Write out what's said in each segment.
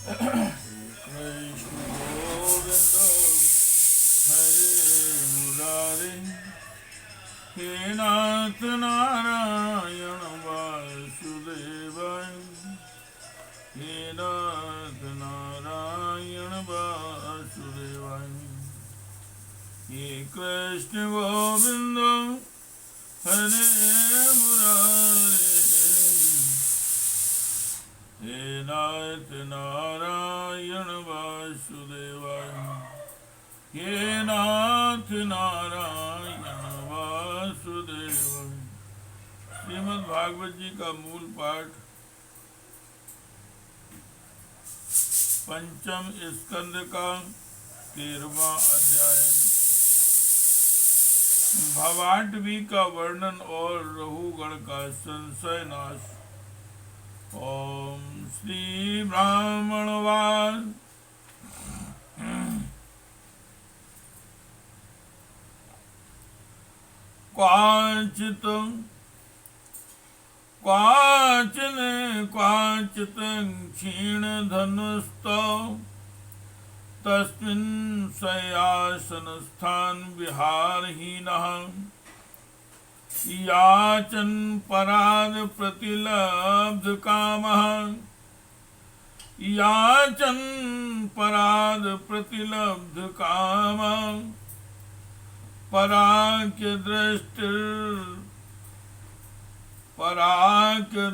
कृष्ण गोविंद हरे मुरारे, हे नाथ नारायण वासुदेवाय, हे नाथ नारायण वासुदेवाय, हे कृष्ण गोविंद हरे मुरारे, हे नाथ नारायण वासुदेवाय, हे नाथ नारायण वासुदेवाय। श्रीमद् भागवत जी का मूल पाठ पंचम स्कंद का 13वां अध्याय, भवाटवी का वर्णन और रहुगण का संशय नाश। ओम श्री ब्राह्मणवाद। क्वाचित क्षीण धनुस्तौ तस्मिन् शय्यासनस्थान् विहारहीनः याचन् पराद प्रतिलब्ध कामः, याचन् पराद प्रतिलब्ध कामः, पराक्य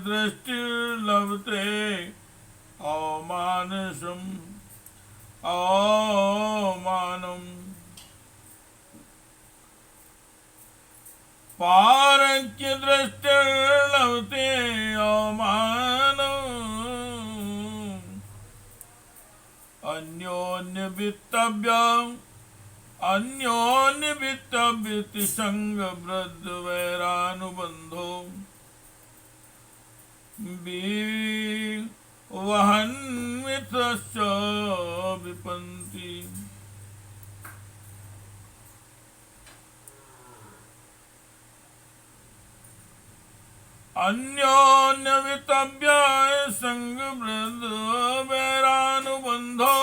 दृष्टिर्लभते अमानसम् अमानम्, पारक्य दृष्टिर्लभते अमानम्, अन्योन्य वित्तव्य संग वृद्ध वैरानुबंधो वहन्मिथश्च विपन्ति। अन्योन्य वित्तव्य संग वृद्ध वैरानुबंधो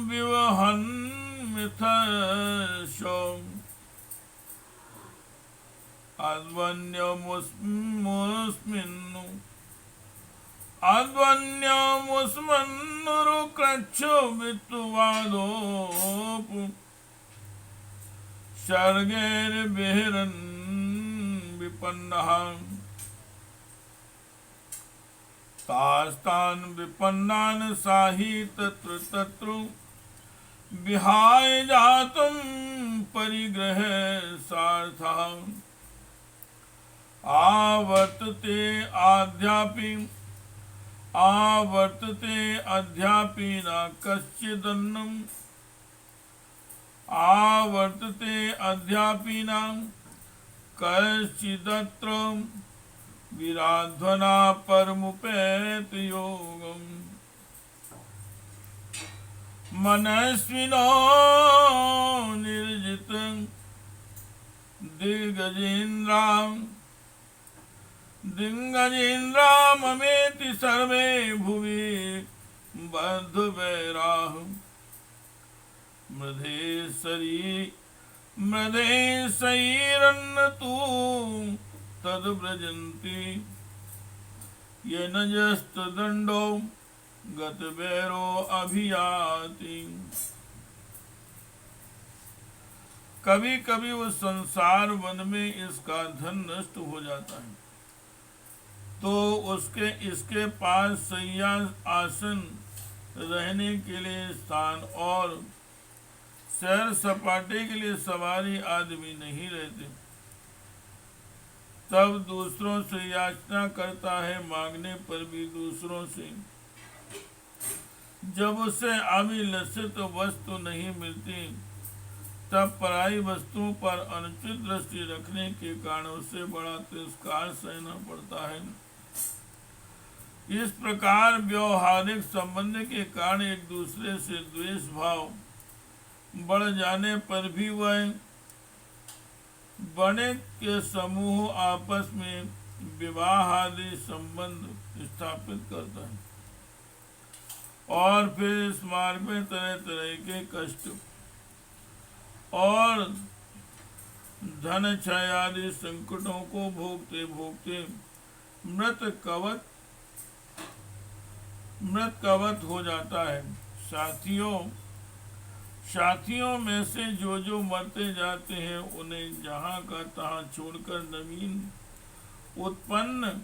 विवहन्मिथश्च अध्वन्यमुस्मन्नुरुक्रच्छो वित्तवादोप सर्गैर्विहरन् विपन्नः, तास्तान् विपन्नान् साहि तत्र तत्र विहाय जातुं परिग्रहे सार्थः। आवर्तते अध्यापि न कश्चिदन्नम्, आवर्तते अध्यापि न कश्चिदत्र विराध्वना परमुपेत योगम्। मनस्विनो निर्जित दिग्गजेन्द्राममेति सर्वे भुवि बद्धवैराः, मृधेशैरन्नतु तद्व्रजन्ति, येन यस्तदण्डो गतवैरो अभियाति। कभी कभी उस संसार वन में इसका धन नष्ट हो जाता है तो इसके पास शैया आसन, रहने के लिए स्थान और सैर सपाटे के लिए सवारी आदमी नहीं रहते। तब दूसरों से याचना करता है, मांगने पर भी दूसरों से। जब उसे अभिलषित वस्तु नहीं मिलती तब पराई वस्तुओं पर अनुचित दृष्टि रखने के कारण उसे बड़ा तिरस्कार सहना पड़ता है। इस प्रकार व्यवहारिक संबंध के कारण एक दूसरे से द्वेष भाव बढ़ जाने पर भी वह बड़े के समूह आपस में विवाह आदि संबंध स्थापित करता है, और फिर इस मार्ग में तरह तरह के कष्ट और धन क्षय आदि संकटों को भोगते भोगते मृत कवत हो जाता है। साथियों में से जो मरते जाते हैं, उन्हें जहाँ का तहाँ छोड़कर नवीन उत्पन्न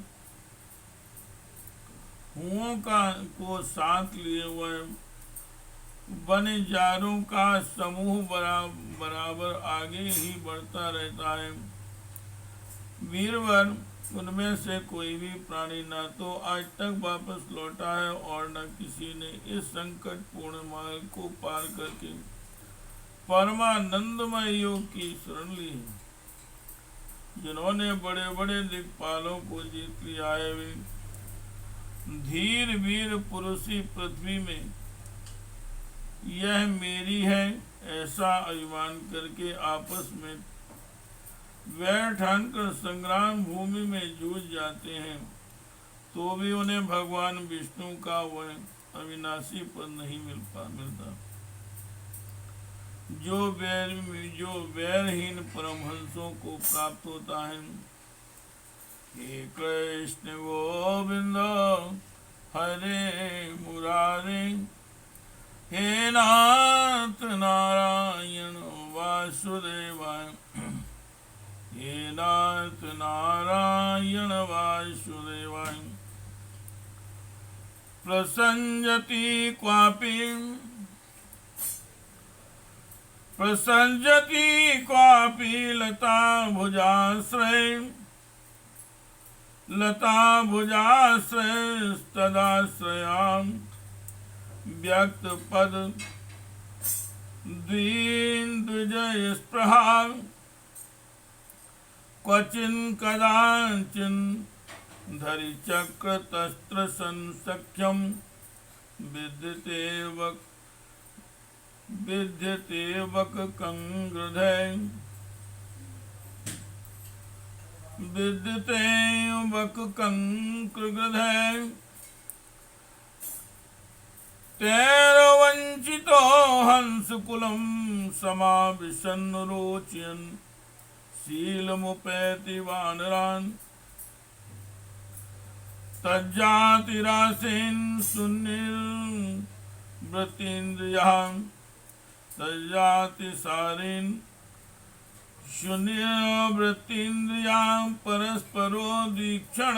हुओं को साथ लिए हुए वनजारों का समूह बराबर आगे ही बढ़ता रहता है। वीरवर, उनमें से कोई भी प्राणी न तो आज तक वापस लौटा है और न किसी ने इस संकटपूर्ण मार्ग को पार करके परमानंदमय योग की शरण ली है। जिन्होंने बड़े बड़े दिक्पालों को जीत लिया है, वे धीर वीर पुरुषी पृथ्वी में यह मेरी है ऐसा अभिमान करके आपस में वैर ठानकर संग्राम भूमि में जूझ जाते हैं, तो भी उन्हें भगवान विष्णु का वह अविनाशी पद नहीं मिलता। जो वैरहीन परमहंसों को प्राप्त होता है। हे कृष्ण गोविंद हरे मुरारे, हे नाथ नारायण वासुदेवाय, हे नाथ नारायण वासुदेवाय। प्रसंजति क्वापि लता भुजाश्रयस्तदाश्रयां व्यक्त पद द्विजय स्पृहा, क्वचिन कदाचिन धरि चक्र तस्त्र संसख्यम विद्यते वक कंग्रधय, विद्यते वक कंग्रधय। तैरवंचितो हंस कुलम समाविशन् रोचयन् शीलमुपैति वानरान्, तज्जातिरासेन सुनिर्वृत्तीन्द्रियाः, तज्जातिसारेण शून्यवृत्तीन्द्रियाः, परस्परो दीक्षण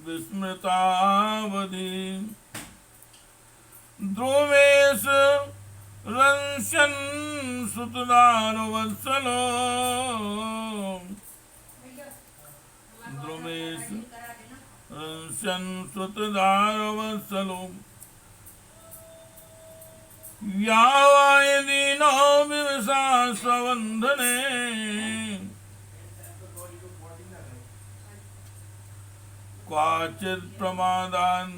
विस्मृतावधि। ध्रुवेश रंशन सुतदारवत्सलो, ध्रुवेश रंशन सुतदारवत्सलो, व्यावायदीनो विवसा स्वबन्धने, क्वाचित् प्रमादान्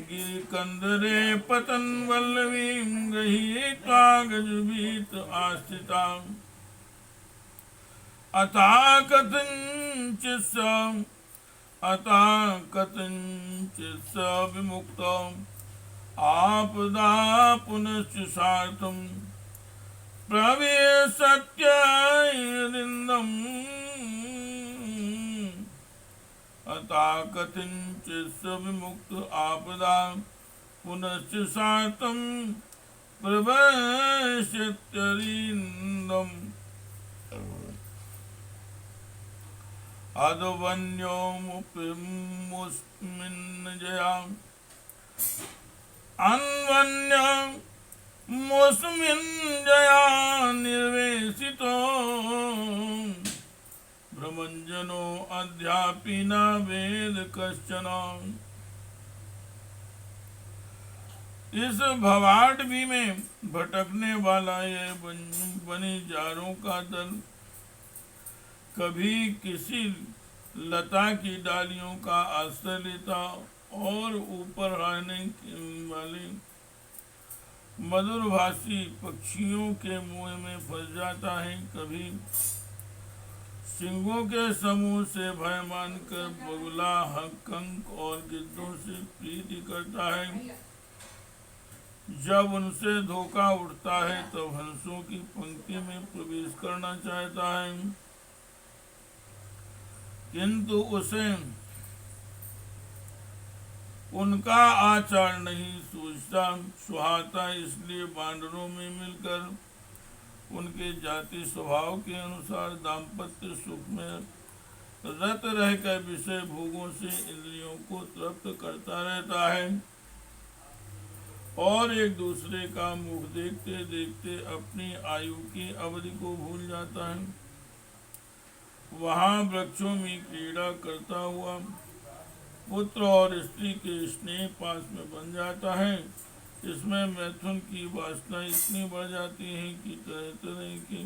गिरिकन्दरे पतन् वल्लवीं गृहीत्वा गजभीत आस्थिताम्। अथा कथञ्चित् स विमुक्तो आपदा पुनश्च सार्थं प्रविशत्यायरिन्दम्। अथा कथञ्चित् स विमुक्त आपदा पुनश्च सार्थं प्रविशत्यरिन्दम्। अद्वन्योमुस्मिन् जयाम् अन्वन्यमुस्मिन् जया निर्वेशितो, भ्रमञ्जनो अद्यापि न वेद कश्चन। इस भवाटवी में भटकने वाला यह वनजारों का दल कभी किसी लता की डालियों का आश्रय लेता और ऊपर रहने वाले मधुरभाषी पक्षियों के मुंह में फंस जाता है, कभी सिंहों के समूह से भय मानकर बगुला कंक और गिद्धों से प्रीति करता है। जब उनसे धोखा उठता है तब हंसों की पंक्ति में प्रवेश करना चाहता है, किंतु उसे उनका आचार नहीं सुहाता, इसलिए बानरों में मिलकर उनके जाति स्वभाव के अनुसार दाम्पत्य सुख में रत रहकर विषय भोगों से इंद्रियों को तृप्त करता रहता है और एक दूसरे का मुख देखते देखते अपनी आयु की अवधि को भूल जाता है। वहां वृक्षों में क्रीड़ा करता हुआ पुत्र और स्त्री के स्नेह पास में बन जाता है। इसमें मैथुन की वासना इतनी बढ़ जाती है कि तरह तरह के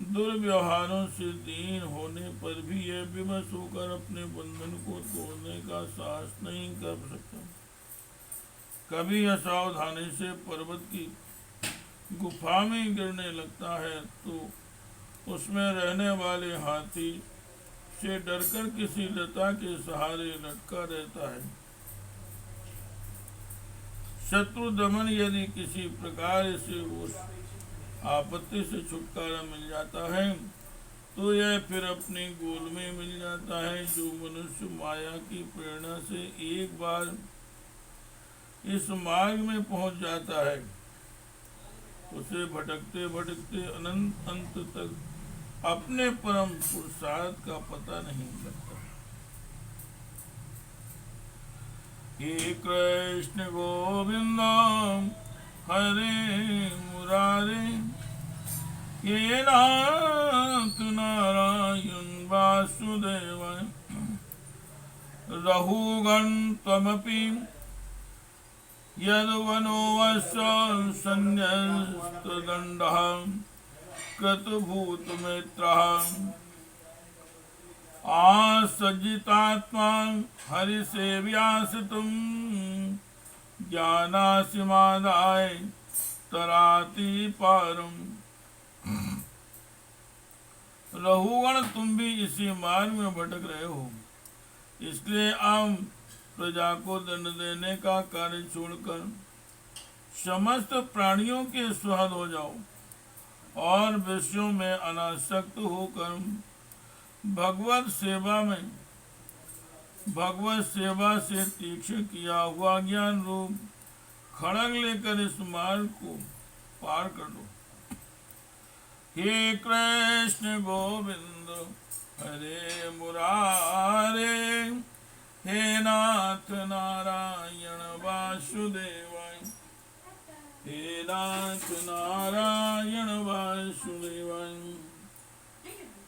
दुर्व्यवहारों से दीन होने पर भी यह विवश होकर अपने बंधन को तोड़ने का साहस नहीं कर सकता। कभी असावधानी से पर्वत की गुफा में गिरने लगता है तो उसमें रहने वाले हाथी से डरकर किसी लता के सहारे लटका रहता है। शत्रु दमन यदि किसी प्रकार से उस आपत्ति से छुटकारा मिल जाता है तो यह फिर अपने गोल में मिल जाता है। जो मनुष्य माया की प्रेरणा से एक बार इस मार्ग में पहुंच जाता है उसे भटकते भटकते अनंत अंत तक अपने परम पुरुषार्थ का पता नहीं लगता। हे कृष्ण गोविंद हरे मुरारे, हे नाथ नारायण वासुदेव, रहुगण त्वमपि यद्वनोऽस्य संन्यस्तदण्डः कृतभूतमित्रः, आसज्जितात्मा हरिसेव्यासितुं ज्ञानासिमादाय तराति पारम। रहुगण, तुम भी इसी मार्ग में भटक रहे हो, इसलिए आम प्रजा को दंड देने का कार्य छोड़कर समस्त प्राणियों के सुहृद हो जाओ और विषयों में अनासक्त होकर भगवत सेवा से तीक्ष्ण किया हुआ ज्ञान रूप खड़ग लेकर इस मार्ग को पार कर लो। हे कृष्ण गोविंद हरे मुरारे, हे नाथ नारायण वासुदेवाय, हे नाथ नारायण वासुदेवाय,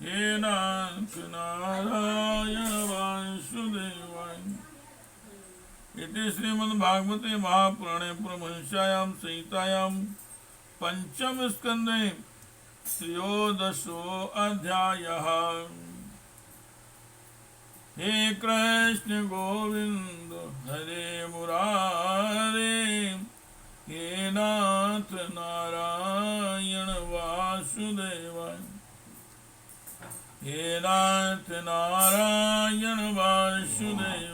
हे नाथ नारायण वासुदेवाय। इति श्रीमद्भागवते महापुराणे परमहंस्यायां संहितायां पंचम स्कंदे त्रयोदशो अध्यायः। हे कृष्ण गोविंद हरे मुरारे, हे नाथ नारायण वासुदेवाय, हे नाथ नारायण वासुदेवाय,